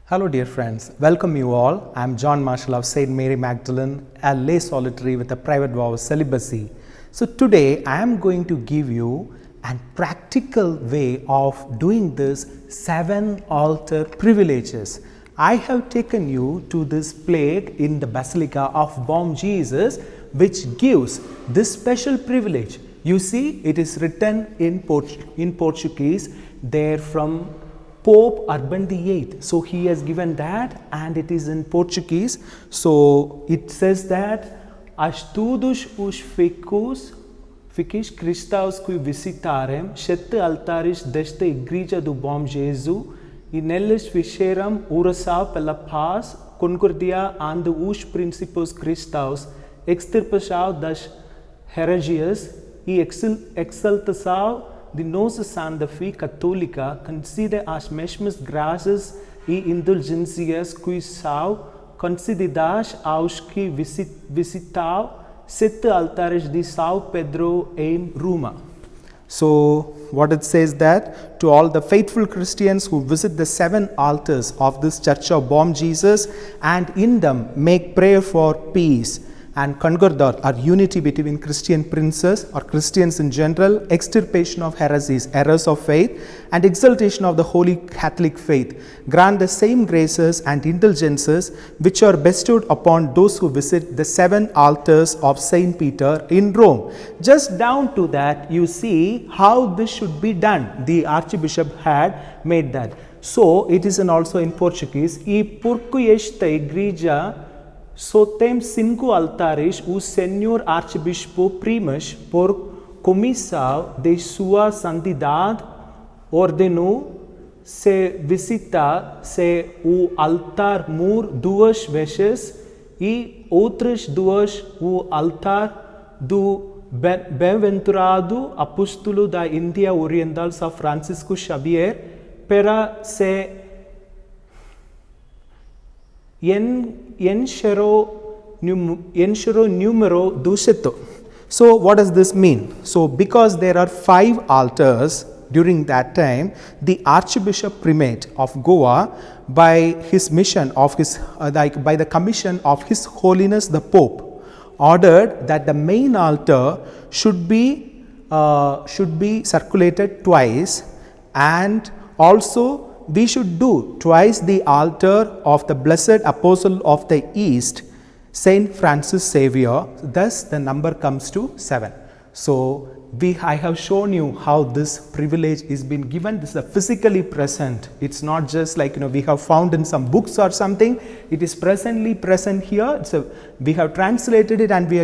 Hello dear friends, welcome you all. I am John Marshall of St. Mary Magdalene, a lay solitary with a private vow of celibacy. So today I am going to give you a practical way of doing this 7 altar privileges. I have taken you to this plaque in the Basilica of Bom Jesus, which gives this special privilege. You see, it is written in Portuguese there from Pope Urban VIII. So he has given that, and it is in Portuguese. So it says that as todos os fiquis cristãos que visitarem sete altares desta Igreja do Bom Jesus e neles fizeram oração pela paz, concórdia ante os princípios cristãos, extirpação das heresias e exaltação de nossa Santa Fé Católica, concede as mesmas graças e indulgências que são concedidas aos que visitam sete altares de São Pedro em Roma. So, what it says that to all the faithful Christians who visit the 7 altars of this Church of Bom Jesus and in them make prayer for peace and concordat or unity between Christian princes or Christians in general, extirpation of heresies, errors of faith, and exaltation of the Holy Catholic faith, grant the same graces and indulgences which are bestowed upon those who visit the 7 altars of Saint Peter in Rome. Just down to that, you see how this should be done. The Archbishop had made that. So, it is also in Portuguese. E porquê esta igreja só tem 5 altares, o Senhor Arcebispo Primas, por comissão de sua santidade, ordenou se visitar se o altar mor 2 vezes e outras 2 o altar do bem-aventurado apóstolo da Índia Oriental São Francisco Xavier para se enxerou número 200. So what does this mean? So because there are 5 altars during that time, the Archbishop Primate of Goa, by his mission of his by the commission of His Holiness the Pope, ordered that the main altar should be circulated twice, and also we should do twice the altar of the Blessed Apostle of the East, Saint Francis Xavier. Thus the number comes to 7. So I have shown you how this privilege is been given. This is physically present. It's not just like we have found in some books or something. It is presently present here. So we have translated it and we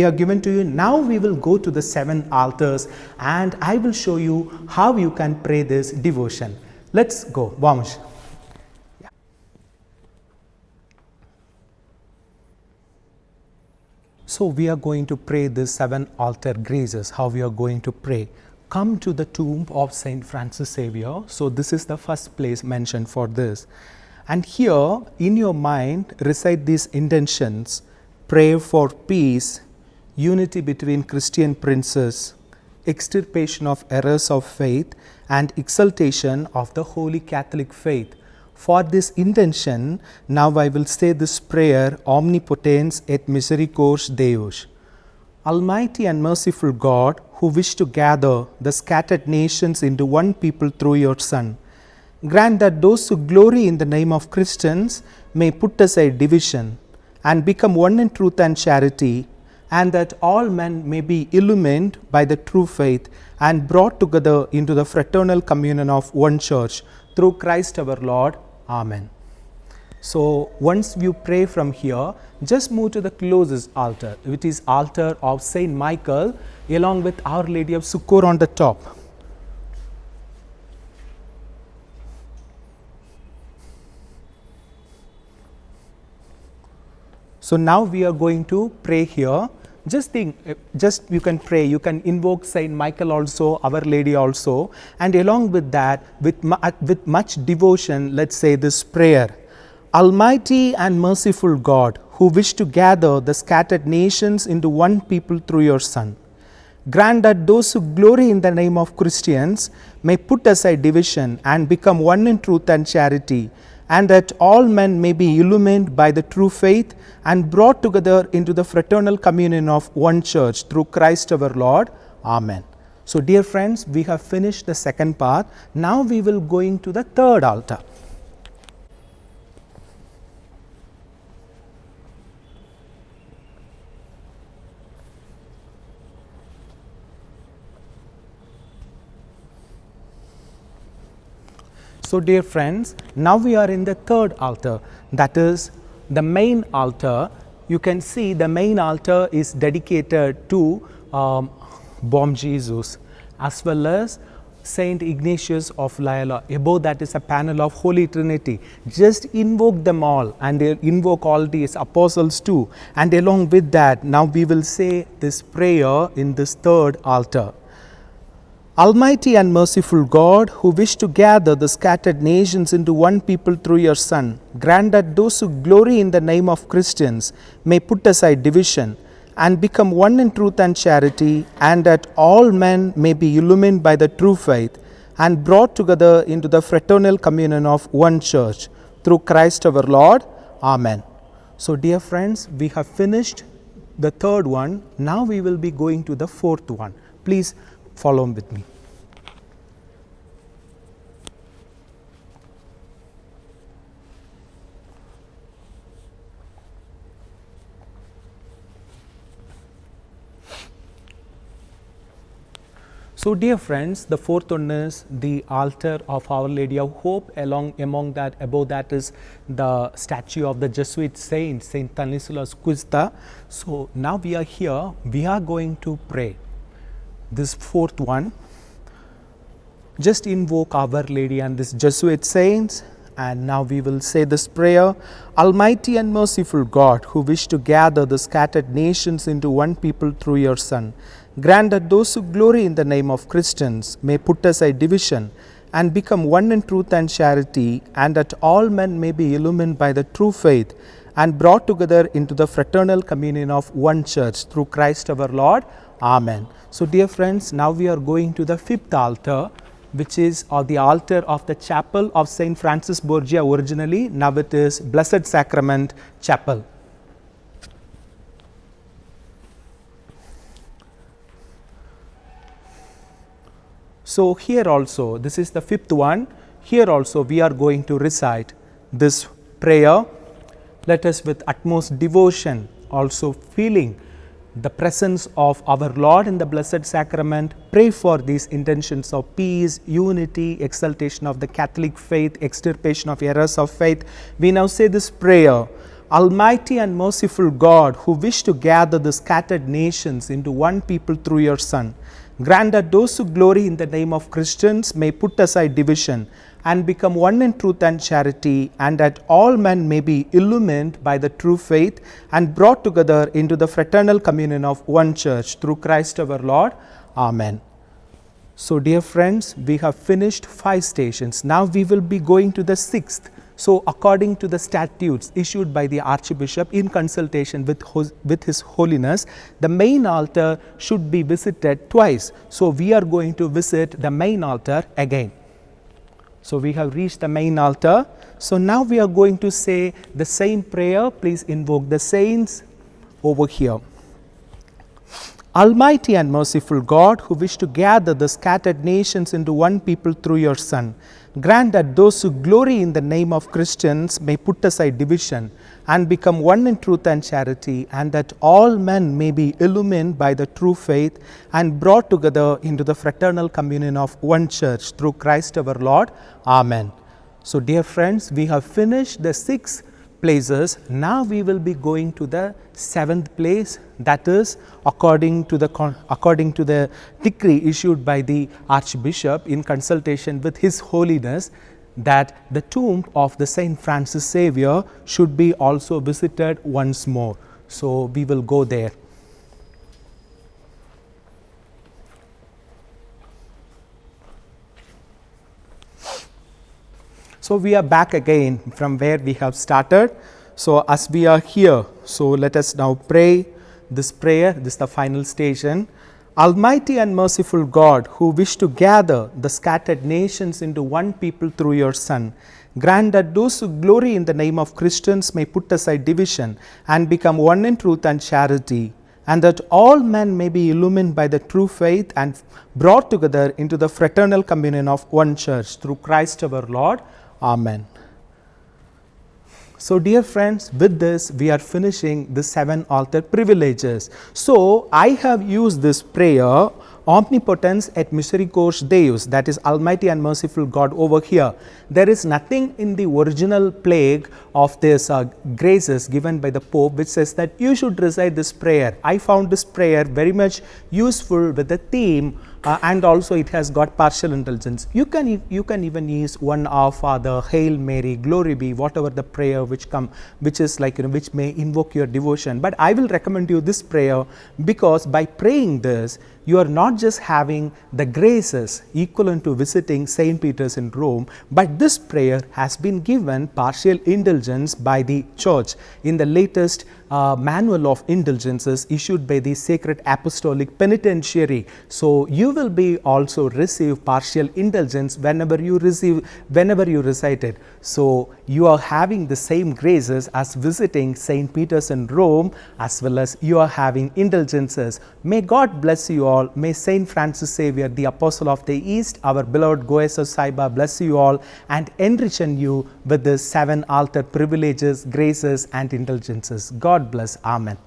are given to you. Now we will go to the 7 altars and I will show you how you can pray this devotion. Let's go. Vamos. Yeah. So we are going to pray this 7 altar graces. How we are going to pray? Come to the tomb of Saint Francis Xavier. So this is the first place mentioned for this. And here in your mind recite these intentions: prayer for peace, unity between Christian princes, extirpation of errors of faith, and exaltation of the Holy Catholic faith. For this intention, now I will say this prayer: Omnipotens et misericordiae Deus. Almighty and merciful God, who wish to gather the scattered nations into one people through your Son, grant that those who glory in the name of Christians may put aside division and become one in truth and charity, and that all men may be illumined by the true faith and brought together into the fraternal communion of one church, through Christ our Lord. Amen. So once you pray from here, just move to the closest altar, which is altar of Saint Michael, along with Our Lady of Succor on the top. So now we are going to pray here. Just you can pray, you can invoke Saint Michael also, Our Lady also, and along with that, with much devotion, let's say this prayer: Almighty and merciful God, who wish to gather the scattered nations into one people through your Son, grant that those who glory in the name of Christians may put aside division and become one in truth and charity, and that all men may be illumined by the true faith and brought together into the fraternal communion of one church through Christ our Lord. Amen. So dear friends, we have finished the second part. Now we will going to the third altar. So dear friends, now we are in the third altar, that is the main altar. You can see the main altar is dedicated to Bom Jesus, as well as Saint Ignatius of Loyola. Above that is a panel of Holy Trinity. Just invoke them all, and they invoke all these apostles too. And along with that, now we will say this prayer in this third altar. Almighty and merciful God, who wish to gather the scattered nations into one people through your Son, grant that those who glory in the name of Christians may put aside division and become one in truth and charity, and that all men may be illumined by the true faith and brought together into the fraternal communion of one church, through Christ our Lord. Amen. So dear friends, we have finished the third one. Now we will be going to the fourth one. Please follow with me. So dear friends, the fourth one is the altar of Our Lady of Hope. Among that, above that is the statue of the Jesuit saint, Saint Stanislaus Cuesta. So now we are here, we are going to pray this fourth one. Just invoke Our Lady and this Jesuit saints, and now we will say this prayer. Almighty and merciful God, who wish to gather the scattered nations into one people through your Son, grant that those who glory in the name of Christians may put aside division and become one in truth and charity, and that all men may be illumined by the true faith and brought together into the fraternal communion of one church, through Christ our Lord. Amen. So dear friends, now we are going to the fifth altar, which is the altar of the chapel of Saint Francis Borgia originally. Now it is Blessed Sacrament Chapel. So here also, this is the fifth one. Here also we are going to recite this prayer. Let us with utmost devotion, also feeling the presence of our Lord in the Blessed Sacrament, pray for these intentions of peace, unity, exaltation of the Catholic faith, extirpation of errors of faith. We now say this prayer. Almighty and merciful God, who wish to gather the scattered nations into one people through your Son, grant that those who glory in the name of Christians may put aside division and become one in truth and charity, and that all men may be illumined by the true faith and brought together into the fraternal communion of one church, through Christ our Lord. Amen. So dear friends, we have finished 5 stations. Now we will be going to the 6th. So according to the statutes issued by the Archbishop in consultation with His Holiness, the main altar should be visited twice. So we are going to visit the main altar again. So we have reached the main altar. So now we are going to say the same prayer. Please invoke the saints over here. Almighty and merciful God, who wish to gather the scattered nations into one people through your Son, grant that those who glory in the name of Christians may put aside division and become one in truth and charity, and that all men may be illumined by the true faith and brought together into the fraternal communion of one church, through Christ our Lord. Amen. So dear friends, we have finished the 6 places. Now we will be going to the 7th place, that is according to the decree issued by the Archbishop in consultation with His Holiness, that the tomb of the Saint Francis Xavier should be also visited once more. So we will go there. So we are back again from where we have started. So as we are here, so let us now pray this prayer. This is the final station. Almighty and merciful God, who wish to gather the scattered nations into one people through your Son, Grant that those who glory in the name of Christians may put aside division and become one in truth and charity, and that all men may be illumined by the true faith and brought together into the fraternal communion of one church, through Christ our Lord. Amen. So dear friends, with this we are finishing the 7 altar privileges. So I have used this prayer, Omnipotens et Misericordiae Deus, that is Almighty and Merciful God, over here. There is nothing in the original plague of this graces given by the Pope which says that you should recite this prayer. I found this prayer very much useful with the theme, and also it has got partial indulgence. You can even use one Our Father, Hail Mary, Glory be, whatever the prayer which is like, which may invoke your devotion. But I will recommend you this prayer, because by praying this, you are not just having the graces equivalent to visiting St. Peter's in Rome, but this prayer has been given partial indulgence by the Church in the latest manual of indulgences issued by the Sacred Apostolic Penitentiary. So you will be also receive partial indulgence whenever you recite it. So you are having the same graces as visiting St. Peter's in Rome, as well as you are having indulgences. May God bless you all. May Saint Francis Xavier, the Apostle of the East, our beloved Goeso Saiba, bless you all and enrichen you with the 7 altar privileges, graces and indulgences. God bless. Amen.